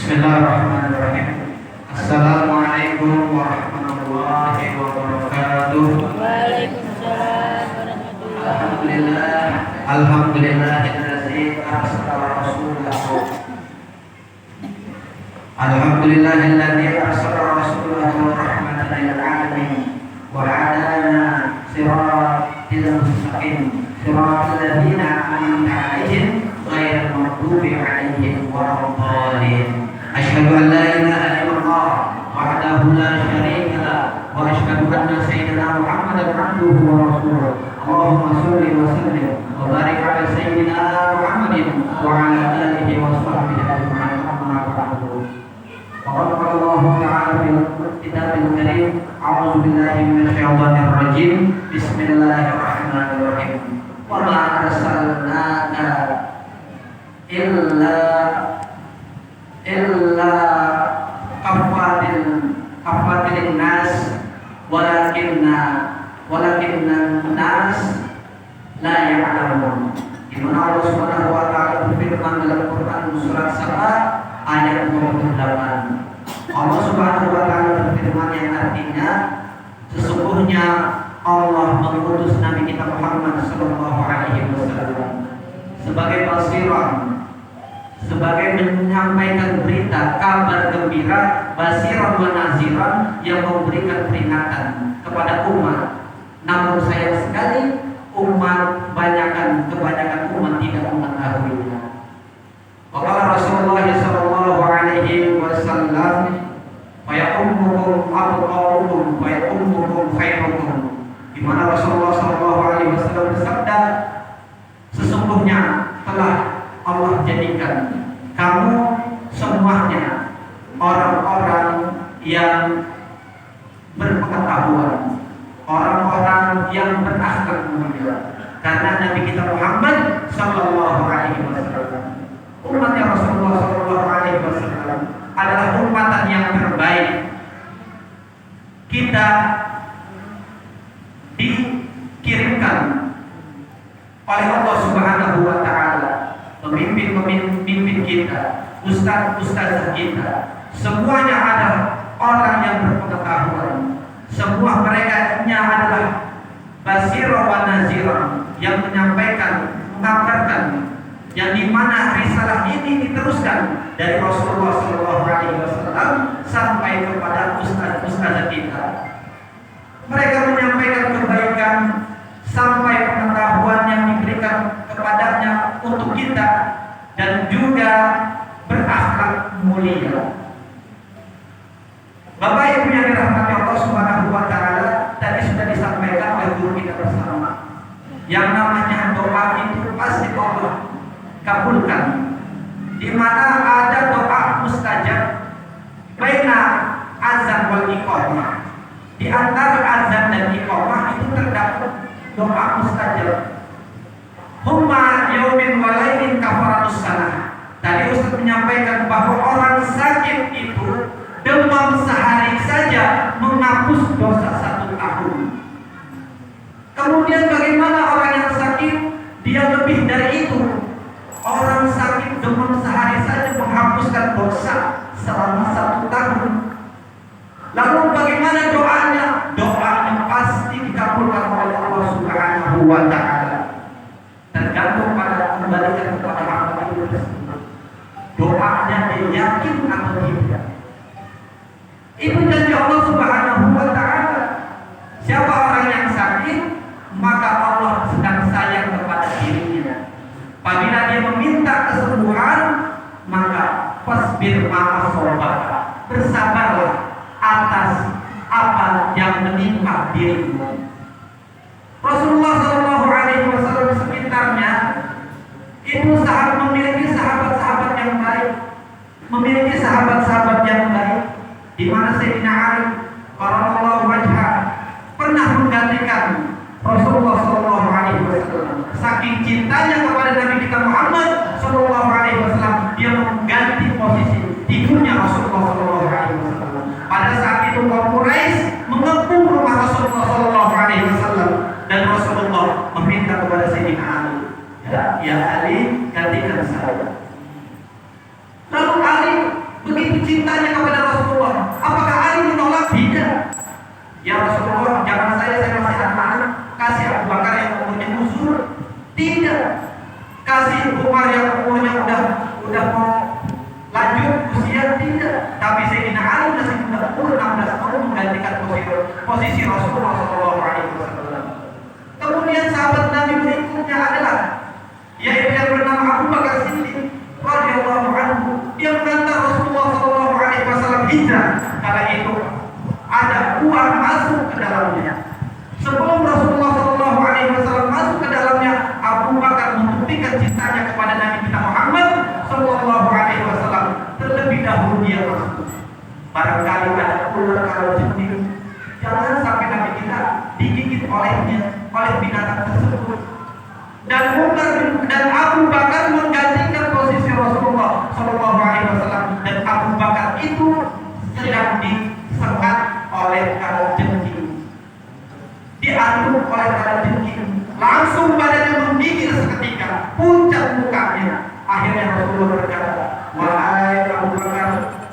Bismillahirrahmanirrahim. Assalamualaikum warahmatullahi wabarakatuh. Waalaikumsalam warahmatullahi wabarakatuh. Alhamdulillahillazi arsala rasulahu. Alhamdulillahillazi arsala rasulahu rahmatan lil alamin wa hadana siratal mustaqim siratal ladzina an'amta 'alaihim ghairil maghdubi 'alaihim waladdallin. Asyhadu an la ilaha illallah wahdahu la syarika lah wa asyhadu anna sayyidina Muhammadan abduhu wa rasuluh. Allahumma shalli wa sallim wa barik ala sayyidina Muhammadin wa ala alihi wa sahbihi ajma'in. Amma ba'du. Qala Allah ta'ala fil kitabil karim, a'udzu billahi minasy syaithanir rajim. Bismillahirrahmanirrahim. Wa ma arsalnaka illa kafatil nas walakinna nas la ya'lamun. Di mana Allah Subhanahu wa taala berfirman dalam Quran surat Saba ayat 28. Allah Subhanahu wa taala berfirman yang artinya sesungguhnya Allah mengutus Nabi kita Muhammad sallallahu alaihi wasallam sebagai basiran, sebagai menyampaikan berita kabar gembira, basiran wa naziran, yang memberikan peringatan kepada umat. Namun sayang sekali kebanyakan umat tidak mengetahuinya. Qala Rasulullah sallallahu alaihi wasallam, "Fa ya'ummukum abqaukum wa ya'ummukum khairukum." Di mana Rasulullah sallallahu alaihi wasallam bersabda, sesungguhnya telah Allah jadikan kamu semuanya orang-orang yang berpengetahuan, orang-orang yang berakhlak mulia. Karena Nabi kita Muhammad sallallahu alaihi wasallam, umatnya Rasulullah sallallahu alaihi wasallam adalah ummatan yang terbaik. Kita dikirimkan oleh Allah Subhanahu wa taala pemimpin kita, ustaz kita, semuanya adalah orang yang berpengetahuan. Semua mereka adalah basirah wa nazirah, yang menyampaikan, mengabarkan, yang dimana risalah ini diteruskan dari Rasulullah SAW sampai kepada ustaz kita. Mereka menyampaikan kebaikan sampai pengetahuan yang diberikan kepadanya untuk kita, dan juga berakhlak mulia. Bapak Ibu yang dirahmati Allah Subhanahu wa taala, tadi sudah disampaikan oleh guru kita bersama. Yang namanya doa itu pasti Allah kabulkan. Di mana ada doa mustajab baina azan wal iqamah. Di antara azan dan iqamah itu terdapat doa mustajab. Humma yaumin walainin kafaratus salah. Tadi Ustaz menyampaikan bahwa orang sakit itu demam sehari saja menghapus dosa 1 tahun. Kemudian bagaimana orang yang sakit? Dia lebih dari itu. Orang sakit demam sehari saja menghapuskan dosa selama 1 tahun. Lalu bagaimana doanya? Doanya pasti dikabulkan oleh Allah Subhanahu wa taala. Tergantung pada kembalikan kepada hamba itu tersebut. Doanya dia yakin atau tidak. Itu janji Allah Subhanahu wa taala. Siapa orang yang sakit, maka Allah sedang sayang kepada dirinya. Apabila dia meminta kesembuhan, maka fasbir ma'asobah, bersabarlah atas apa yang menimpa dirimu. Rasulullah Shallallahu Alaihi Wasallam sekitarnya itu memiliki sahabat-sahabat yang baik, memiliki sahabat-sahabat yang baik. Di mana Sayyidina Ali radhiyallahu anhu pernah menggantikan Rasulullah Shallallahu Alaihi Wasallam. Saking cintanya kepada Nabi kita Muhammad Shallallahu Alaihi Wasallam, dia mengganti posisi tidurnya Rasulullah Shallallahu Alaihi Wasallam. Pada saat itu kaum Quraisy mengepung rumah Rasulullah Shallallahu Alaihi Wasallam, dan Rasulullah meminta kepada Sayyidina Ali, ya Ali, gantikan saya. Lalu Ali begitu Barangkali ada ular kalajengking, jangan sampai Nabi kita digigit oleh binatang tersebut. Dan Abu Bakar menggantikan posisi Rasulullah Shallallahu Alaihi Wasallam, dan Abu Bakar itu sedang disengat oleh kalajengking, diaduk oleh kalajengking, langsung badannya menggigit seketika, pucat mukanya. Akhirnya Rasulullah berkata, wahai Abu Bakar,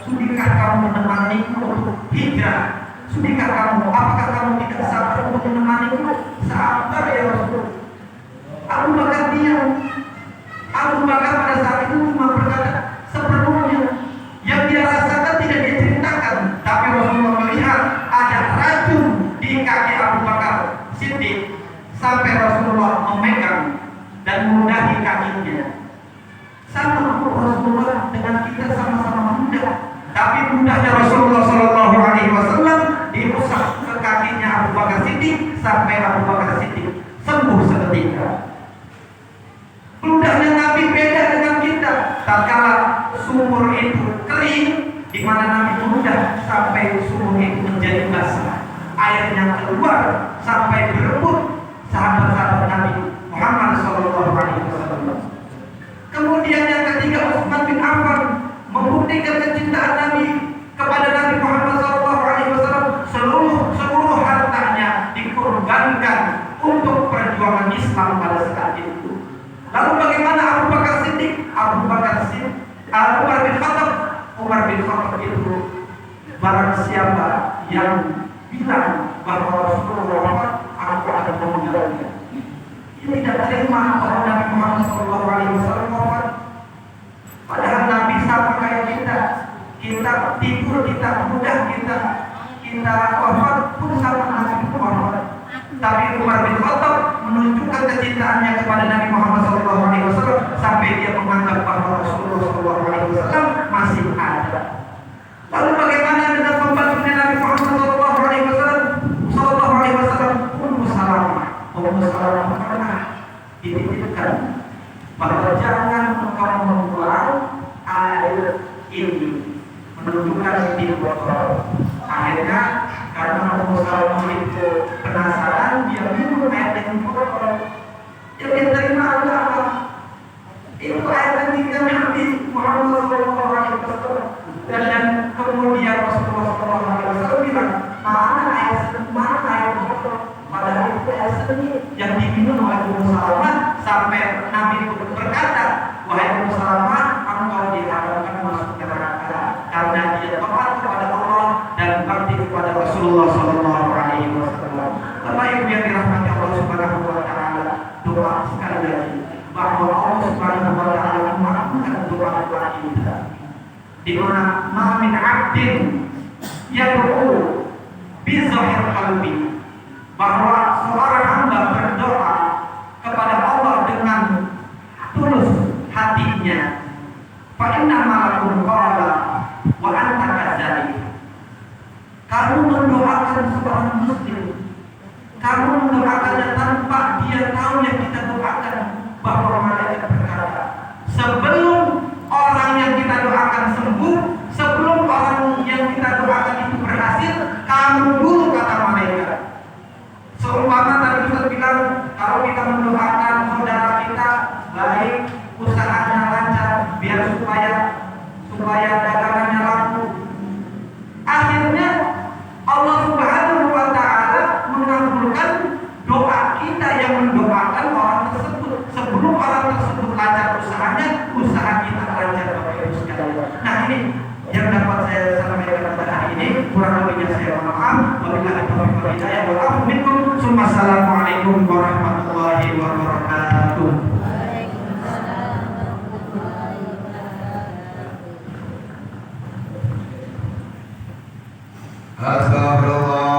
sudahkah kamu menemaniku untuk hijrah? Sudahkah kamu? Apakah kamu tidak sabar untuk menemaniku? Sabar ya Rasul. Abu Bakar diam. Abu Bakar pada saat itu cuma berkata sepenuhnya yang dia rasakan tidak dia ceritakan, tapi Rasulullah melihat ada racun di kaki Abu Bakar Siddiq sampai Rasulullah memegang dan meludahi kakinya. Sama Rasulullah dengan kita sama-sama mudah, tapi mudahnya Rasulullah Shallallahu Alaihi Wasallam diusap ke kakinya Abu Bakar Siddiq sampai Abu Bakar Siddiq sembuh seketika. Mudahnya Nabi beda dengan kita. Tatkala sumur itu kering, di mana Nabi mudah sampai sumur itu menjadi basah, airnya keluar sampai berebut sahabat-sahabat Nabi Muhammad Shallallahu Alaihi Wasallam. Kemudian yang ketiga, Utsman bin Affan membuktikan kecintaan Nabi kepada Nabi Muhammad SAW. Seluruh hartanya dikorbankan untuk perjuangan Islam pada saat itu. Lalu bagaimana Abu Bakar Siddiq? Umar bin Khattab itu barang siapa yang bilang bahwa Rasulullah aku akan meninggalnya, ini tidak terima bahwa Nabi Muhammad SAW wafat. Padahal Nabi sama kayak kita tidur, kita mudah, kita wafat pun sama Nabi Muhammad. Tapi Umar bin Khattab menunjukkan kecintaannya kepada Nabi Muhammad SAW sampai dia menganggap bahwa Rasulullah SAW masih ada. Lalu bagaimana dengan pembantunya Nabi Muhammad SAW? Ummu Salamah pernah dititipkan bahwa jangan engkau membuang air ini, menunjukkan di botol. Akhirnya karena Ummu Salamah itu penasaran, dia minum air dari botol. Dia terima apa? Itu air dari Nabi Muhammad SAW. Dan kemudian Rasulullah SAW bilang, mana air botol? Padahal itu air seni yang diminum oleh Ummu Salamah, sampai Nabi berkata, wahai Ummu Salamah, engkau diharapkan masuk neraka karena dia taat kepada Allah dan bakti kepada Rasulullah Sallallahu Alaihi Wasallam. Bapak Ibu yang dirahmati Allah Subhanahu Wa Taala, doa sekali lagi bahwa Allah Subhanahu Wa Taala mengabulkan doa-doa kita. Di mana mamin abdin yad'u bi zahir qalbi, bahwa seorang hamba berdoa kepada Allah dengan tulus hatinya. Fa inna malakum qala wa anta kadzalik. Kamu mendoakan seorang muslim, kamu mendoakannya tanpa dia tahu yang kita doakan, bahwa malaikat berkata, sebelum orang yang kita doakan sembuh, sebelum orang yang kita doakan itu berhasil, kamu dulu, kata malaikat. Seumpama tadi Ustaz bilang, kalau kita mendoakan saudara kita baik, usahanya lancar, biar supaya dagangannya laku. Akhirnya Allah Subhanahu Wa Taala mengabulkan doa kita yang mendoakan orang tersebut sebelum orang tersebut lancar usahanya, usaha kita lancar, Bapak Ibu sekalian. Nah, ini yang dapat saya sampaikan pada hari ini. Kurang lebihnya saya mohon maaf. Wabillahi taufiq wal hidayah. Wassalamualaikum warahmatullahi wabarakatuh. Waalaikumsalam warahmatullahi wabarakatuh.